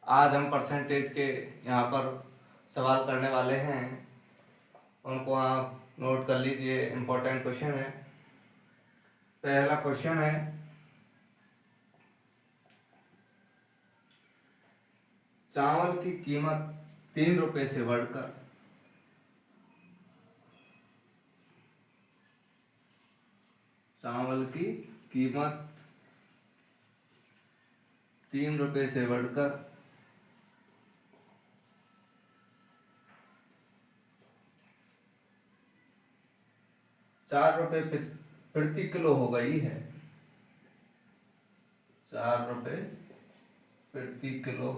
आज हम परसेंटेज के यहाँ पर सवाल करने वाले हैं, उनको आप नोट कर लीजिए। इम्पोर्टेंट क्वेश्चन है। पहला क्वेश्चन है, चावल की कीमत 3 रुपये से बढ़कर चावल की कीमत 3 रुपये से बढ़कर 4 रुपये प्रति किलो हो गई है। 4 रुपये प्रति किलो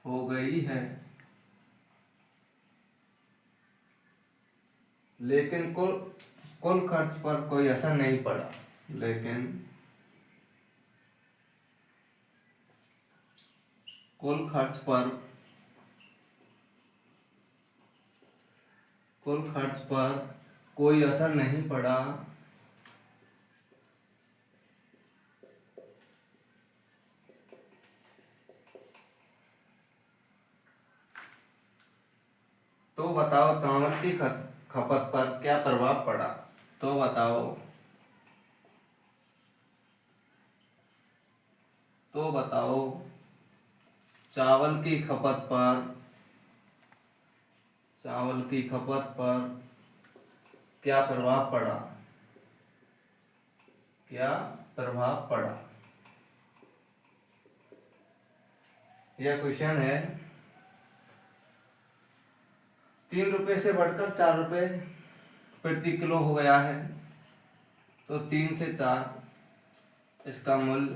हो गई है, लेकिन कुल खर्च पर कोई असर नहीं पड़ा। लेकिन कुल खर्च पर कोई असर नहीं पड़ा। तो बताओ चावल की खपत पर क्या प्रभाव पड़ा। तो बताओ चावल की खपत पर क्या प्रभाव पड़ा। यह क्वेश्चन है। 3 रुपये से बढ़कर 4 रुपये प्रति किलो हो गया है, तो 3 से 4 इसका मूल्य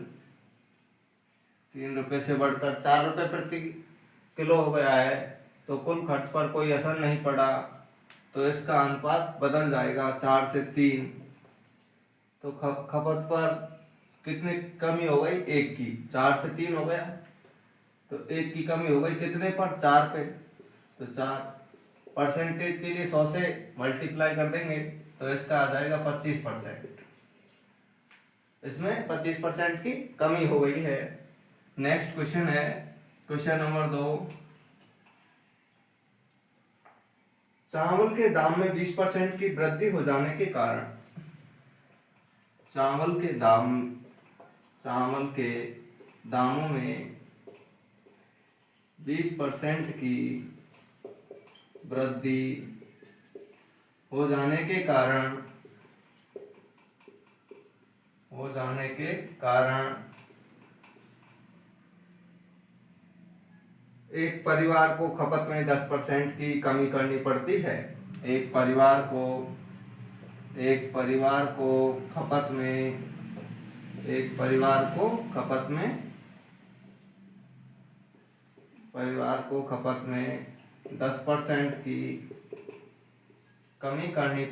3 रुपये से बढ़कर 4 रुपये प्रति किलो हो गया है, तो कुल खर्च पर कोई असर नहीं पड़ा, तो इसका अनुपात बदल जाएगा 4 से 3। तो खपत पर कितनी कमी हो गई? 1 की। 4 से 3 हो गया, तो 1 की कमी हो गई कितने पर? 4 पे। तो 4 परसेंटेज के लिए 100 से मल्टीप्लाई कर देंगे तो इसका आ जाएगा 25%। इसमें 25% की कमी हो गई है। नेक्स्ट क्वेश्चन है, क्वेश्चन नंबर 2। चावल के दाम में 20% की वृद्धि हो जाने के कारण चावल के दामों में 20% की वृद्धि हो जाने के कारण एक परिवार को खपत में 10% की कमी करनी पड़ती है। एक परिवार को खपत में 10% की कमी करनी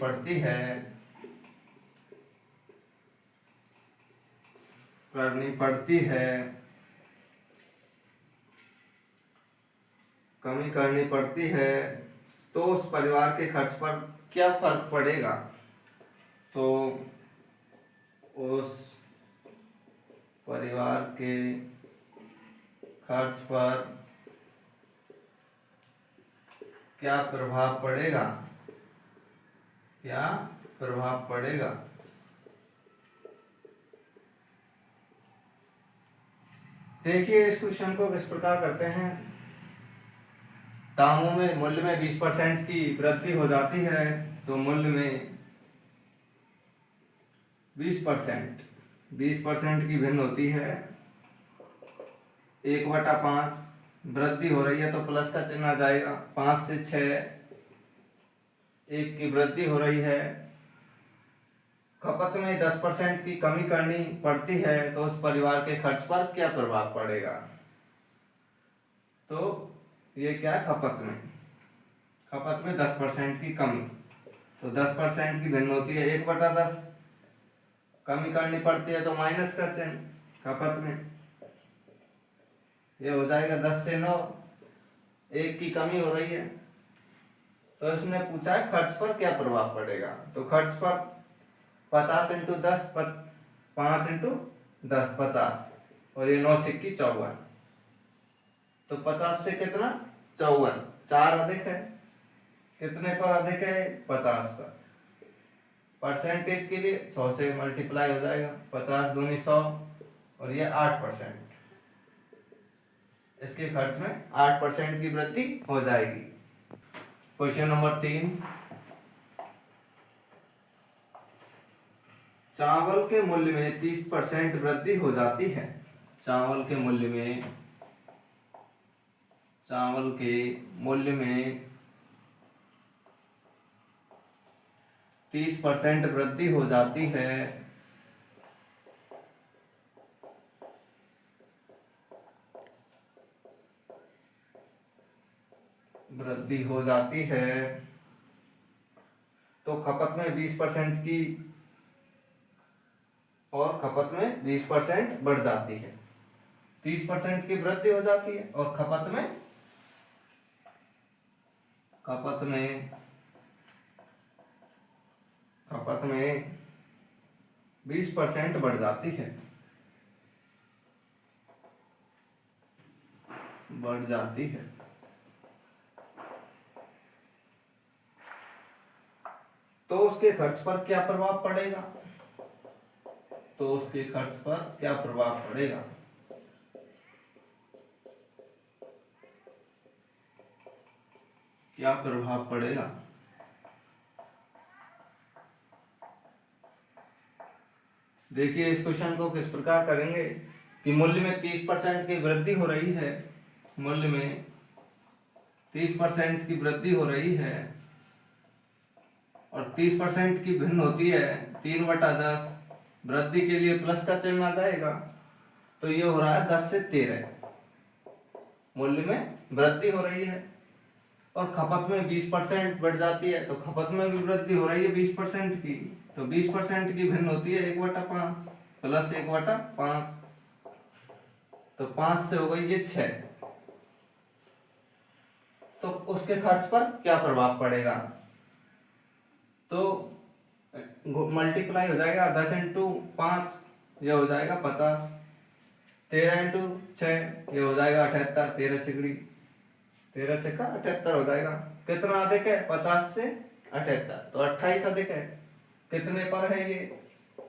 पड़ती है, तो उस परिवार के खर्च पर क्या फर्क पड़ेगा। तो उस परिवार के खर्च पर क्या प्रभाव पड़ेगा। देखिए इस क्वेश्चन को किस प्रकार करते हैं। दामों में मूल्य में 20% की वृद्धि हो जाती है, तो मूल्य में 20% की भिन्न होती है। 1/5 वृद्धि हो रही है तो प्लस का चिन्ह आ जाएगा। 5 से 6 1 की वृद्धि हो रही है। खपत में 10% की कमी करनी पड़ती है, तो उस परिवार के खर्च पर क्या प्रभाव पड़ेगा। तो ये क्या है? खपत में 10% की कमी, तो 10% की भिन्न होती है 1/10। कमी करनी पड़ती है तो माइनस का चिन्ह खपत में, ये हो जाएगा 10 से 9। 1 की कमी हो रही है, तो इसने पूछा है खर्च पर क्या प्रभाव पड़ेगा। तो खर्च पर 50 × 10 5 इंटू 10 50, और ये 9 छिक्की 54, तो 50 से कितना 54, 4 अधिक है, कितने पर अधिक है 50 पर। परसेंटेज के लिए 100 से मल्टीप्लाई हो जाएगा, 50 दूनी 100, और ये 8%, इसके खर्च में 8% की वृद्धि हो जाएगी। क्वेश्चन नंबर 3, चावल के मूल्य में 30% वृद्धि हो जाती है। चावल के मूल्य में 30% वृद्धि हो जाती है। वृद्धि हो जाती है तो खपत में 20% की, और खपत में 20% बढ़ जाती है। 30% की वृद्धि हो जाती है और खपत में 20% बढ़ जाती है, तो उसके खर्च पर क्या प्रभाव पड़ेगा? क्या प्रभाव पड़ेगा? देखिए इस क्वेश्चन को किस प्रकार करेंगे कि मूल्य में 30% की वृद्धि हो रही है, मूल्य में 30% की वृद्धि हो रही है, और 30% की भिन्न होती है 3/10, वृद्धि के लिए प्लस का चिन्ह आ जाएगा, तो ये हो रहा है 10 से 13, मूल्य में वृद्धि हो रही है, और खपत में 20% बढ़ जाती है, तो खपत में भी वृद्धि हो रही है 20% की, तो 20% की भिन्न होती है 1/5 प्लस 1/5, तो 5 से हो गई ये 6, तो उसके खर्च पर क्या प्रभाव पड़ेगा? तो मल्टीप्लाई हो जाएगा 10 इंटू 5, यह हो जाएगा 50, 13 इंटू 6 ये हो जाएगा 78, 13 छिकड़ी 13 छक्का 78 हो जाएगा। कितना अधिक है 50 से 78, तो 28 अधिक है, कितने पर है ये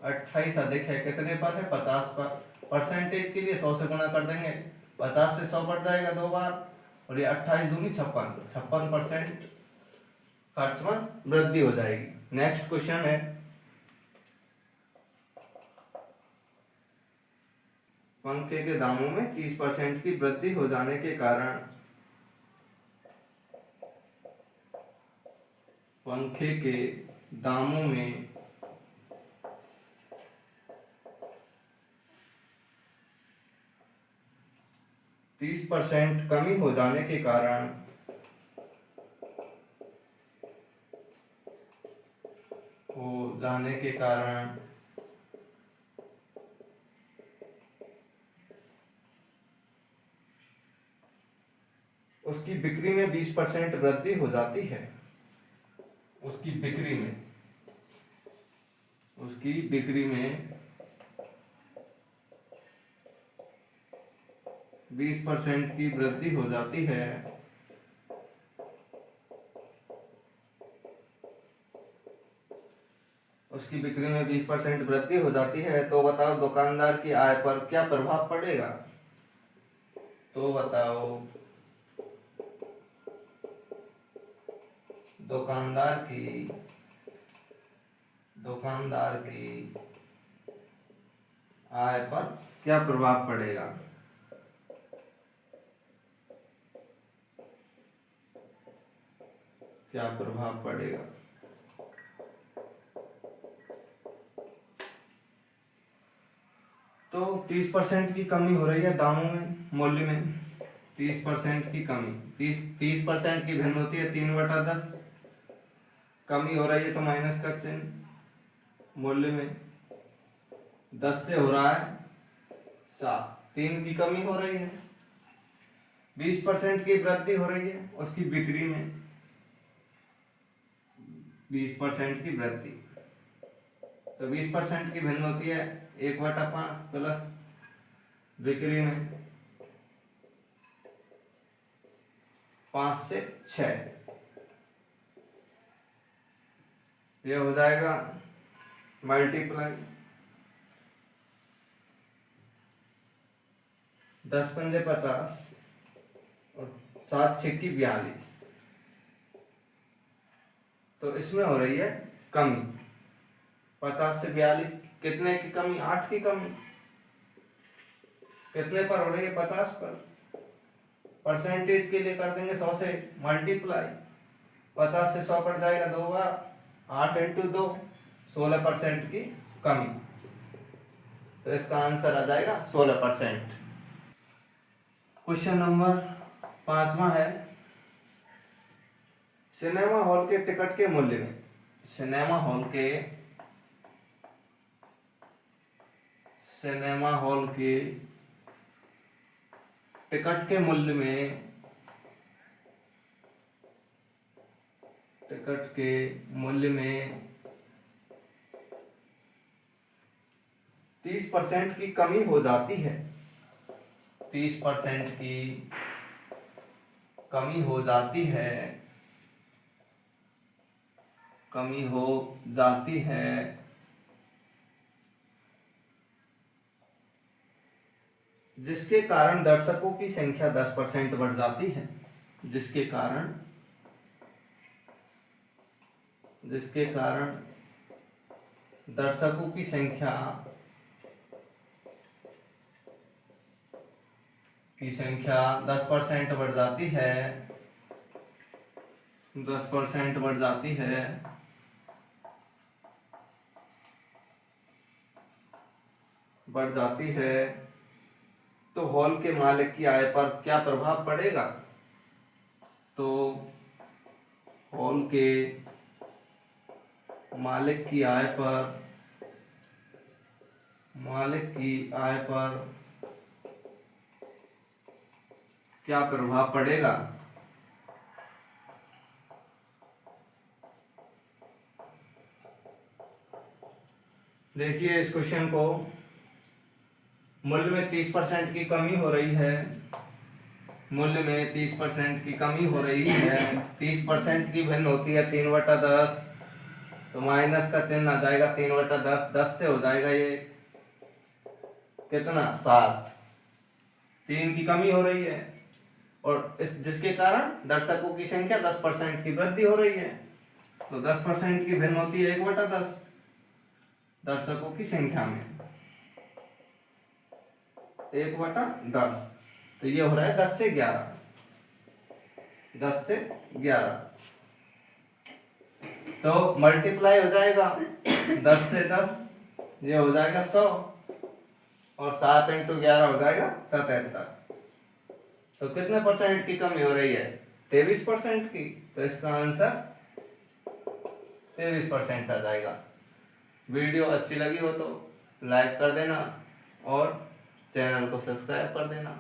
28 अधिक है, कितने पर है 50 पर। परसेंटेज के लिए 100 से गुणा कर देंगे, 50 से 100 बढ़ जाएगा 2 बार, और ये 28 दूनी 56% खर्च में वृद्धि हो जाएगी। नेक्स्ट क्वेश्चन है, पंखे के दामों में 30% की वृद्धि हो जाने के कारण, पंखे के दामों में 30% कमी हो जाने के कारण, उसकी बिक्री में 20% वृद्धि हो जाती है। उसकी बिक्री में 20% की वृद्धि हो जाती है। उसकी बिक्री में 20% वृद्धि हो जाती है, तो बताओ दुकानदार की आय पर क्या प्रभाव पड़ेगा? तो बताओ दुकानदार की आय पर क्या प्रभाव पड़ेगा? तो 30% की कमी हो रही है दामों में, मूल्य में 30% की कमी, 30% की भिन्न होती है 3/10, कमी हो रही है तो माइनस का चिन्ह, मूल्य में 10 से हो रहा है 7, 3 की कमी हो रही है, 20% की वृद्धि हो रही है, उसकी बिक्री में 20% की वृद्धि, तो 20% की भिन्न होती है 1/5 प्लस बिक्री में 5 से 6, ये हो जाएगा मल्टीप्लाई 10 पंजे 50 और 7 छक्की 42। तो इसमें हो रही है कमी 50 से 42, कितने की कमी? 8 की कमी। कितने पर हो रही है? 50 पर। परसेंटेज के लिए कर देंगे 100 से मल्टीप्लाई, 50 से 100 पर जाएगा 2 बार, 8 × 2 16% की कमी। तो इसका आंसर आ जाएगा 16%। क्वेश्चन नंबर 5वां है, सिनेमा हॉल के टिकट के मूल्य में, सिनेमा हॉल के टिकट के मूल्य में, टिकट के मूल्य में 30% की कमी हो जाती है, 30% की कमी हो जाती है, कमी हो जाती है, जिसके कारण दर्शकों की संख्या 10% बढ़ जाती है, जिसके कारण दर्शकों की संख्या 10% बढ़ जाती है, 10% बढ़ जाती है, बढ़ जाती है, तो हॉल के मालिक की आय पर क्या प्रभाव पड़ेगा? तो हॉल के मालिक की आय पर क्या प्रभाव पड़ेगा? देखिए इस क्वेश्चन को, मूल्य में 30% की कमी हो रही है, मूल्य में 30% की कमी हो रही है, 30% की भिन्न होती है 3/10, तो माइनस का चिन्ह आ जाएगा 3/10, 10 से हो जाएगा ये कितना? 7। 3 की कमी हो रही है और जिसके कारण दर्शकों की संख्या 10% की वृद्धि हो रही है, तो 10% की भिन्न होती है 1/10 दर्शकों की संख्या में, 1/10, तो ये हो रहा है 10 से 11, 10 से 11। तो मल्टीप्लाई हो जाएगा 10 से 10, ये हो जाएगा 100 और 7 × 11 हो जाएगा 77। तो कितने % की कमी हो रही है? 23% की। तो इसका आंसर 23% आ जाएगा। वीडियो अच्छी लगी हो तो लाइक कर देना और चैनल को सब्सक्राइब कर देना।